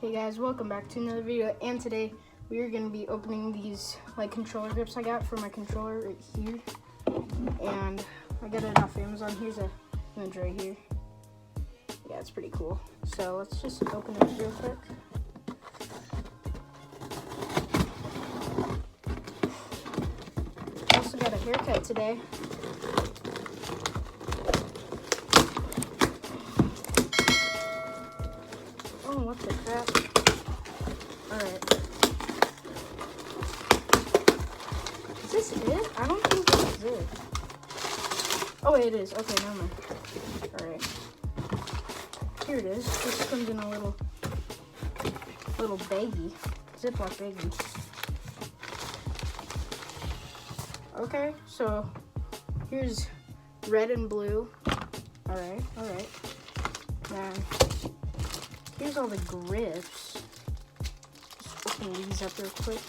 Hey guys, welcome back to another video, and today we are going to be opening these controller grips I got for my controller right here. And I got it off Amazon. Here's a image right here. Yeah, it's pretty cool. So let's just open it real quick. I also got a haircut today. Oh, what the crap. Alright. Is this it? I don't think this is it. Oh, it is. Okay, never mind. Alright. Here it is. This comes in a little baggie. Ziploc baggie. Okay, so here's red and blue. Alright. Then here's all the grips. Just open these up real quick.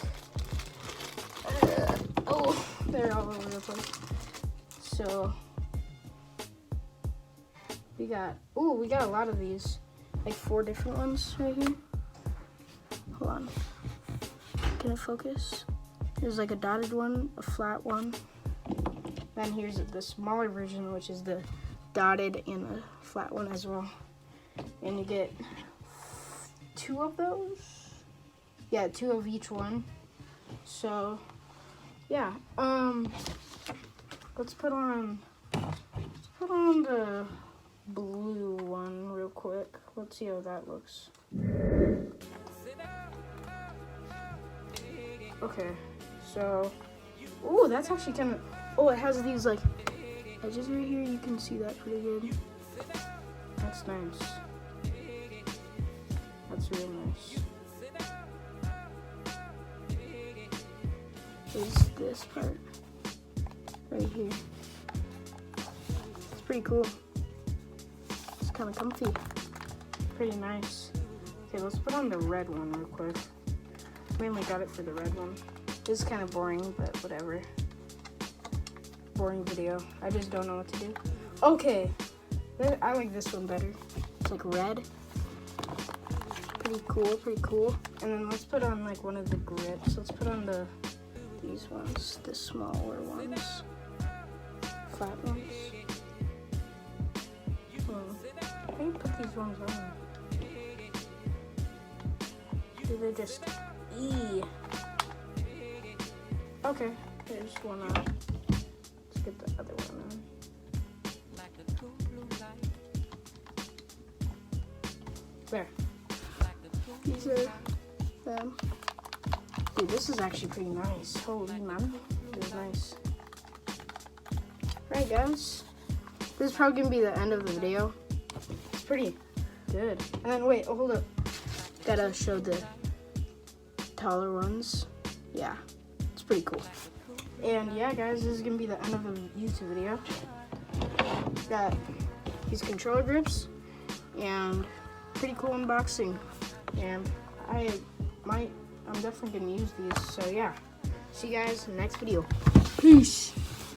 Oh, they're all over the place. So we got a lot of these, like 4 different ones right here. Hold on, can it focus? Here's like a dotted one, a flat one. Then here's the smaller version, which is the dotted and the flat one as well. And you get 2 of those. Yeah, 2 of each one. So yeah, let's put on the blue one real quick. Let's see how that looks. Okay, so that's actually kind of, it has these like edges right here. You can see that pretty good. That's nice. That's real nice. Is this part right here. It's pretty cool. It's kind of comfy. Pretty nice. Okay, let's put on the red one real quick. Mainly got it for the red one. This is kind of boring, but whatever. Boring video. I just don't know what to do. Okay, I like this one better. It's like red. Pretty cool. And then let's put on like one of the grips. Let's put on these ones, the smaller ones, flat ones. How do you put these ones on? Do they just Okay, there's one on. Let's get the other one on. There. These are them. Dude, this is actually pretty nice. Holy man, this is nice. Alright guys, this is probably gonna be the end of the video. It's pretty good. And then wait, hold up. Gotta show the taller ones. Yeah, it's pretty cool. And yeah guys, this is gonna be the end of the YouTube video. Got these controller grips and pretty cool unboxing. And I'm definitely gonna use these. So yeah, see you guys in the next video. Peace.